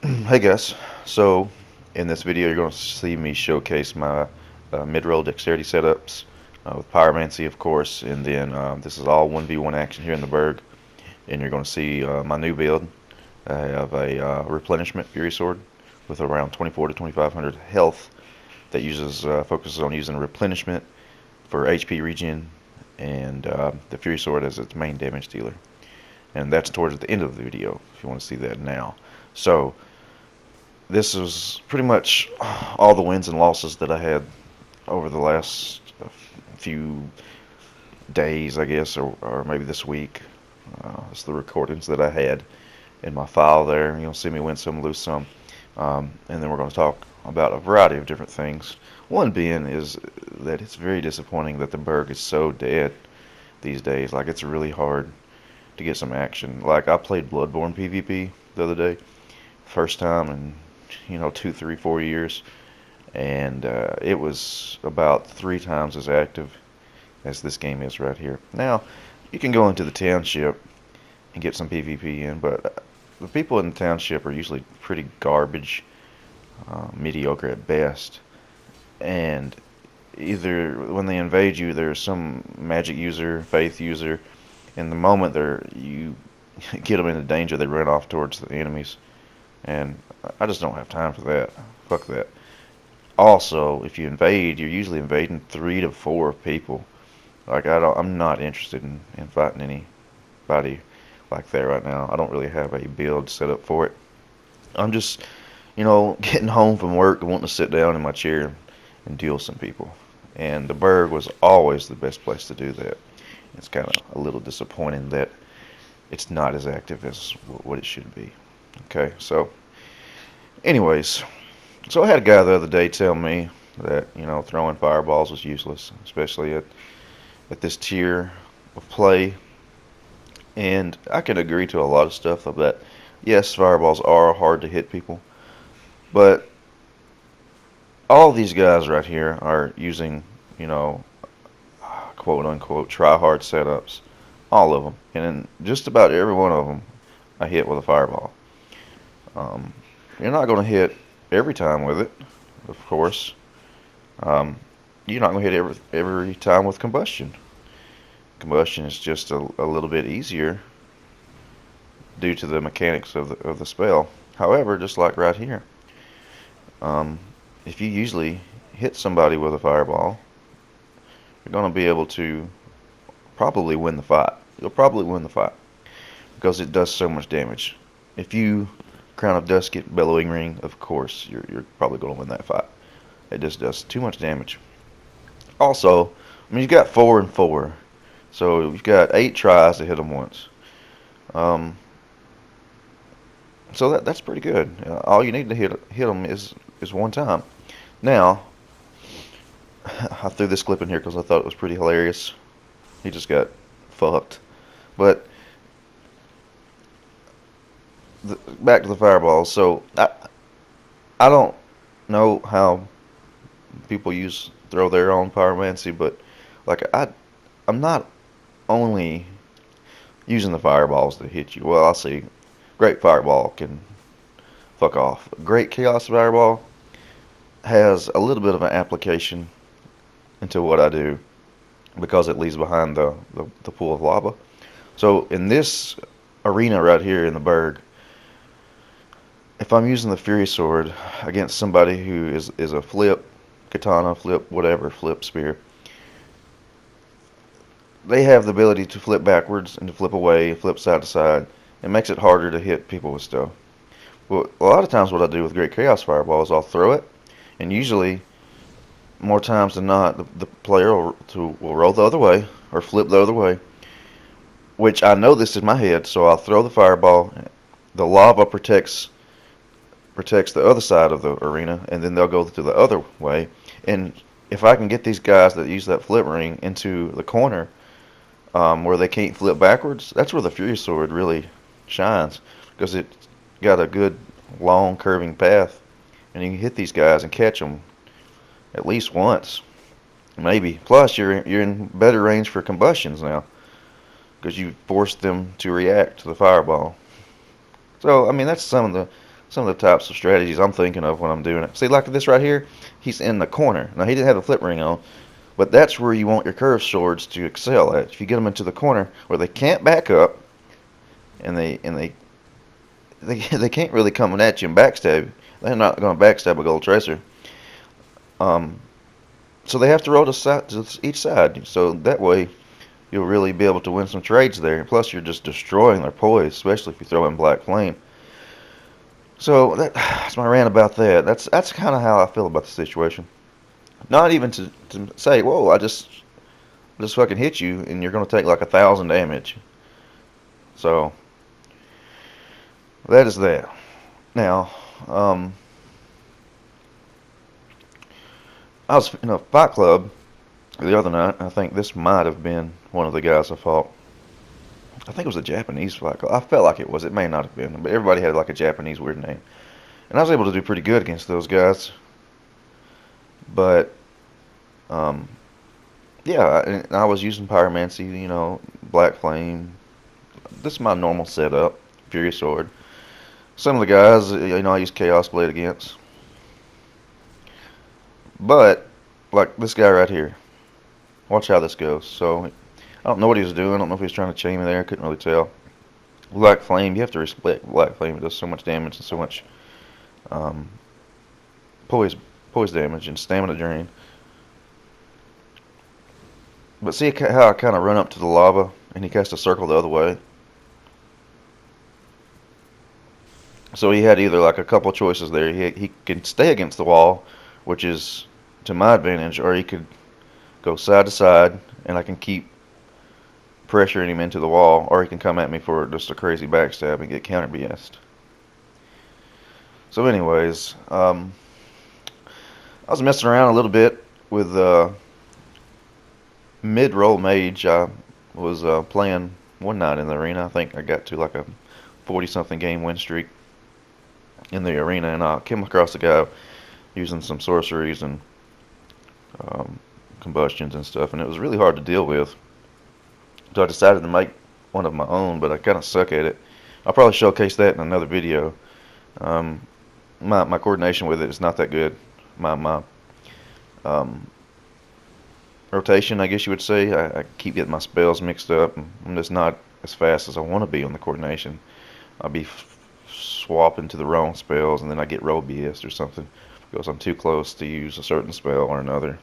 Hey guys, so in this video you're going to see me showcase my mid-roll dexterity setups with Pyromancy of course, and then this is all 1v1 action here in the Burg, and you're going to see my new build. I have a Replenishment Fury Sword with around 24 to 2500 health that focuses on using Replenishment for HP regen, and the Fury Sword as its main damage dealer. And that's towards the end of the video if you want to see that now. So this is pretty much all the wins and losses that I had over the last few days, I guess, or maybe this week. It's the recordings that I had in my file there. You'll see me win some, lose some. And then we're going to talk about a variety of different things. One being is that it's very disappointing that the Burg is so dead these days. Like, it's really hard to get some action. Like, I played Bloodborne PvP the other day. First time in 2, 3, 4 years, and it was about 3 times as active as this game is right here. Now, you can go into the township and get some PvP in, but the people in the township are usually pretty garbage, mediocre at best, and either when they invade you, there's some magic user, faith user, and the moment you get them into danger, they run off towards the enemies. And I just don't have time for that. Fuck that. Also, if you invade, you're usually invading 3 to 4 people. Like, I'm not interested in fighting anybody like that right now. I don't really have a build set up for it. I'm just, getting home from work and wanting to sit down in my chair and deal with some people. And the Burg was always the best place to do that. It's kind of a little disappointing that it's not as active as what it should be. Okay, so anyways, so I had a guy the other day tell me that, throwing fireballs was useless, especially at this tier of play. And I can agree to a lot of stuff of that. Yes, fireballs are hard to hit people, but all these guys right here are using, quote unquote, try hard setups. All of them. And in just about every one of them, I hit with a fireball. You're not going to hit every time with it, of course. You're not going to hit every time with combustion. Combustion is just a little bit easier due to the mechanics of the spell. However, just like right here, if you usually hit somebody with a fireball, you're going to be able to probably win the fight. You'll probably win the fight because it does so much damage. If you Crown of Dusket, Bellowing Ring, of course, you're probably going to win that fight. It just does too much damage. Also, you've got 4 and 4, so you've got 8 tries to hit them once. So that's pretty good. All you need to hit them is one time. Now, I threw this clip in here because I thought it was pretty hilarious. He just got fucked. But back to the fireballs. So I don't know how people throw their own pyromancy, but like I'm not only using the fireballs to hit you. Well, I see. Great fireball can fuck off. Great chaos fireball has a little bit of an application into what I do because it leaves behind the pool of lava. So in this arena right here in the Burg, if I'm using the Fury Sword against somebody who is a flip katana, flip whatever, flip spear, they have the ability to flip backwards and to flip away, flip side to side. It makes it harder to hit people with stuff. Well, a lot of times what I do with Great Chaos Fireball is I'll throw it, and usually, more times than not, the player will roll the other way or flip the other way, which I know this in my head, so I'll throw the fireball. The lava protects the other side of the arena, and then they'll go to the other way. And if I can get these guys that use that flip ring into the corner where they can't flip backwards, that's where the Fury Sword really shines, because it's got a good long curving path, and you can hit these guys and catch them at least once, maybe. Plus, you're in better range for combustions now, because you forced them to react to the fireball. So, that's some some of the types of strategies I'm thinking of when I'm doing it. See, like this right here, he's in the corner. Now, he didn't have a flip ring on, but that's where you want your curved swords to excel at. If you get them into the corner where they can't back up, and they can't really come at you and backstab you. They're not going to backstab a gold tracer. So they have to roll to each side. So that way, you'll really be able to win some trades there. Plus, you're just destroying their poise, especially if you throw in Black Flame. So that's my rant about that. That's kind of how I feel about the situation. Not even to say, whoa, I just fucking hit you, and you're gonna take like 1,000 damage. So that is that. Now, I was in a fight club the other night. I think this might have been one of the guys I fought. I think it was a Japanese fight club. I felt like it was. It may not have been, but everybody had like a Japanese weird name. And I was able to do pretty good against those guys. But, yeah, I was using Pyromancy, you know, Black Flame. This is my normal setup, Furious Sword. Some of the guys, you know, I use Chaos Blade against. But, like this guy right here. Watch how this goes. So, I don't know what he was doing. I don't know if he was trying to chain me there. I couldn't really tell. Black Flame, you have to respect Black Flame. It does so much damage and so much poise damage and stamina drain. But see how I kind of run up to the lava and he casts a circle the other way. So he had either like a couple choices there. He can stay against the wall, which is to my advantage, or he could go side to side and I can keep pressuring him into the wall, or he can come at me for just a crazy backstab and get counter BS'd. So anyways, I was messing around a little bit with mid-roll mage. I was playing one night in the arena. I think I got to like a 40-something game win streak in the arena, and I came across a guy using some sorceries and combustions and stuff, and it was really hard to deal with. So I decided to make one of my own, but I kind of suck at it. I'll probably showcase that in another video. My coordination with it is not that good. My rotation, I guess you would say, I keep getting my spells mixed up. I'm just not as fast as I want to be on the coordination. I'll be swapping to the wrong spells, and then I get roll BS or something because I'm too close to use a certain spell or another.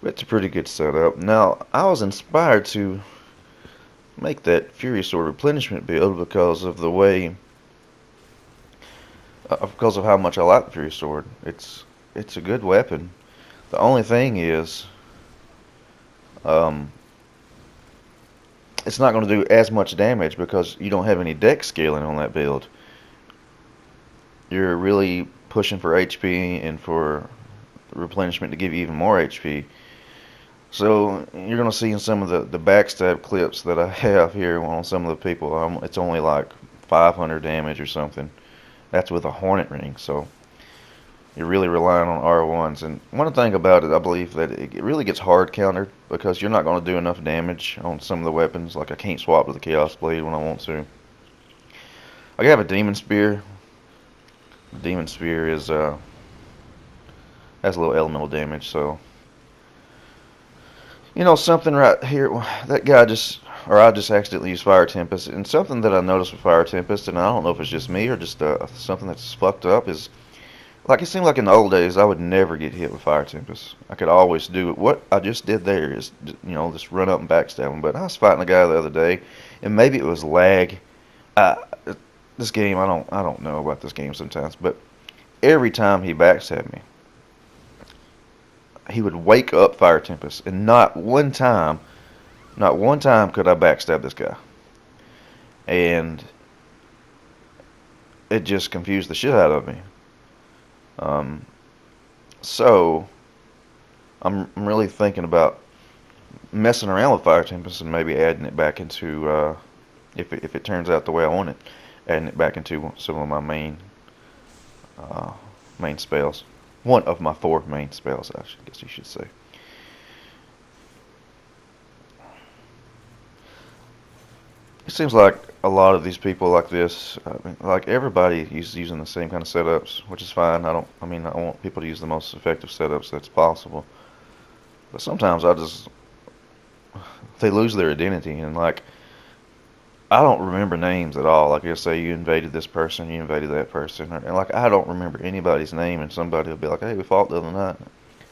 But it's a pretty good setup. Now, I was inspired to make that Furious Sword Replenishment build because of the way, because of how much I like the Furious Sword. It's a good weapon. The only thing is, it's not going to do as much damage because you don't have any dex scaling on that build. You're really pushing for HP and for replenishment to give you even more HP. So you're going to see in some of the backstab clips that I have here on some of the people, it's only like 500 damage or something. That's with a Hornet Ring, so you're really relying on R1s. And one thing about it, I believe that it really gets hard countered because you're not going to do enough damage on some of the weapons. Like I can't swap to the Chaos Blade when I want to. I have a Demon Spear. The Demon Spear is has a little elemental damage, so you know something right here. That guy I just accidentally used Fire Tempest, and something that I noticed with Fire Tempest, and I don't know if it's just me or just something that's fucked up, is like it seemed like in the old days I would never get hit with Fire Tempest. I could always do it. What I just did there is, you know, just run up and backstab him. But I was fighting a guy the other day, and maybe it was lag. This game, I don't know about this game sometimes, but every time he backstabbed me, he would wake up Fire Tempest, and not one time could I backstab this guy. And it just confused the shit out of me. So I'm really thinking about messing around with Fire Tempest and maybe adding it back into, if it turns out the way I want it, adding it back into some of my main spells. One of my 4 main spells, I guess you should say. seems like a lot of these people like this, I mean, like everybody is using the same kind of setups, which is fine. I mean, I want people to use the most effective setups that's possible. But sometimes they lose their identity, and like, I don't remember names at all. Like, you'll say you invaded this person, you invaded that person, and like, I don't remember anybody's name, and somebody will be like, hey, we fought the other night.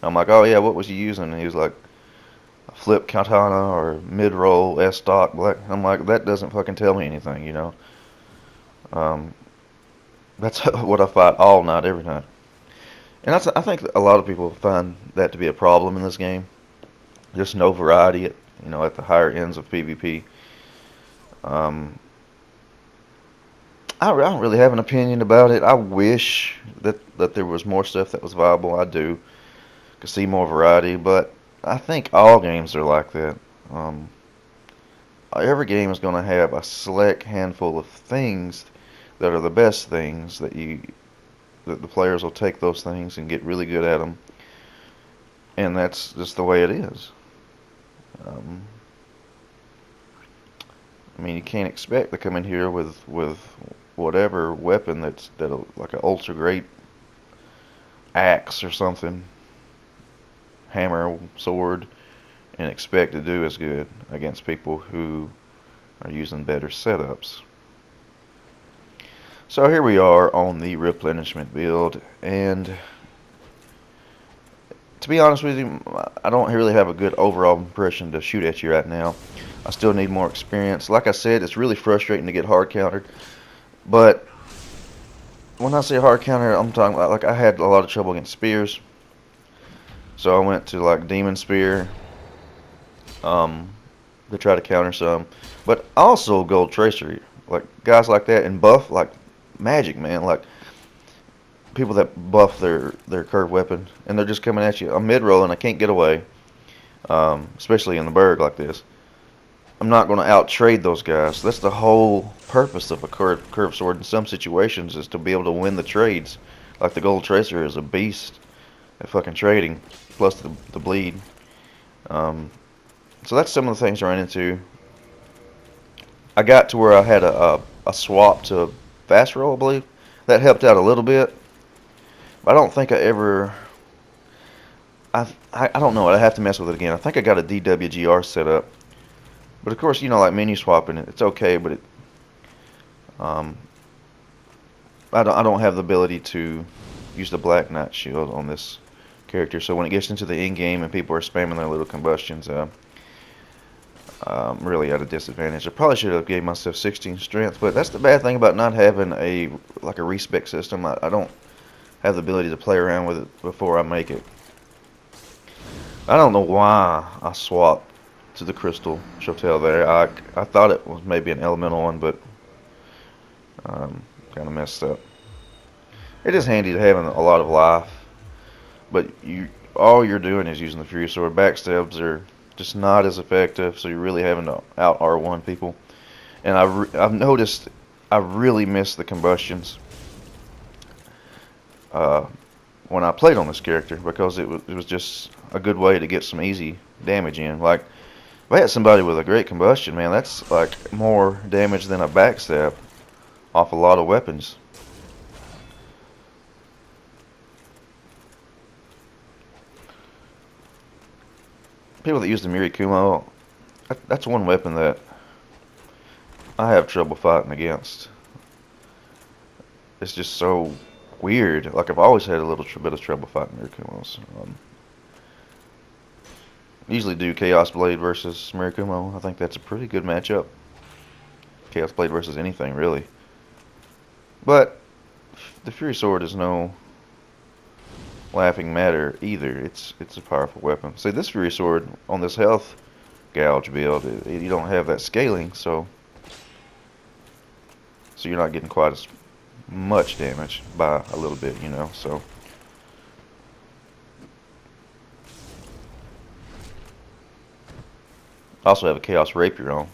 I'm like, oh yeah, what was you using? And he was like, flip katana or mid roll S stock black. I'm like, that doesn't fucking tell me anything, you know. Um, that's what I fight all night, every night, and I think a lot of people find that to be a problem in this game. Just no variety, at the higher ends of PvP. Um, I don't really have an opinion about it. I wish that there was more stuff that was viable. I do. Could see more variety, but I think all games are like that. Um, every game is going to have a select handful of things that are the best things that the players will take those things and get really good at them, and that's just the way it is. Um, I mean, you can't expect to come in here with whatever weapon that'll like an ultra great axe or something, hammer, sword, and expect to do as good against people who are using better setups. So here we are on the replenishment build, and to be honest with you, I don't really have a good overall impression to shoot at you right now. I still need more experience. Like I said, it's really frustrating to get hard countered, but when I say hard counter, I'm talking about, like, I had a lot of trouble against spears, so I went to like demon spear to try to counter some, but also gold tracer, like guys like that, and buff like magic, man, like people that buff their curved weapon, and they're just coming at you. I'm mid roll and I can't get away, especially in the Burg like this. I'm not going to out trade those guys. That's the whole purpose of a curved sword in some situations, is to be able to win the trades. Like the gold tracer is a beast at fucking trading, plus the bleed. So that's some of the things I ran into. I got to where I had a swap to fast roll, I believe. That helped out a little bit. But I don't think I ever... I don't know. I'd have to mess with it again. I think I got a DWGR set up. But of course, like menu swapping, it's okay, but I don't have the ability to use the Black Knight shield on this character. So when it gets into the end game and people are spamming their little combustions, I'm really at a disadvantage. I probably should have gave myself 16 strength, but that's the bad thing about not having a respec system. I don't have the ability to play around with it before I make it. I don't know why I swapped to the crystal shotel there. I thought it was maybe an elemental one, but kind of messed up. It is handy to having a lot of life, but all you're doing is using the Fury Sword. Backstabs are just not as effective, so you're really having to out R1 people. And I've noticed I really miss the combustions when I played on this character, because it was just a good way to get some easy damage in. Like, if I had somebody with a great combustion, man, that's like more damage than a backstab off a lot of weapons. People that use the Mirikumo, that's one weapon that I have trouble fighting against. It's just so weird. Like, I've always had a little bit of trouble fighting Mirakumos. Usually do Chaos Blade versus Mirikumo. I think that's a pretty good matchup. Chaos Blade versus anything, really. But the Fury Sword is no laughing matter either. It's a powerful weapon. See, this Fury Sword on this health gouge build, you don't have that scaling, so you're not getting quite as much damage by a little bit, so. I also have a Chaos Rapier on.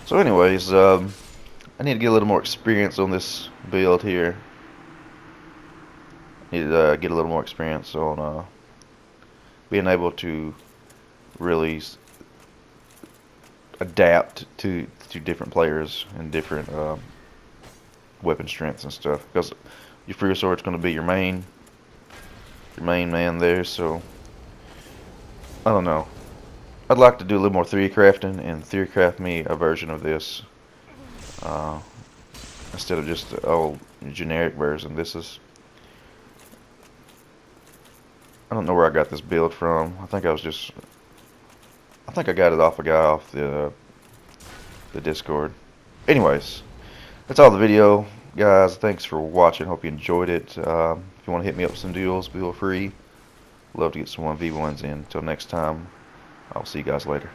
So anyways, I need to get a little more experience on this build here. I need to get a little more experience on being able to really adapt to different players and different weapon strengths and stuff. Because your free sword's going to be your main man there. So I don't know. I'd like to do a little more theory crafting and theory craft me a version of this uh, instead of just the old generic version. I don't know where I got this build from. I think I got it off a guy off the Discord. Anyways, that's all the video, guys. Thanks for watching. Hope you enjoyed it. If you want to hit me up with some duels, feel free. Love to get some 1v1s in. Until next time, I'll see you guys later.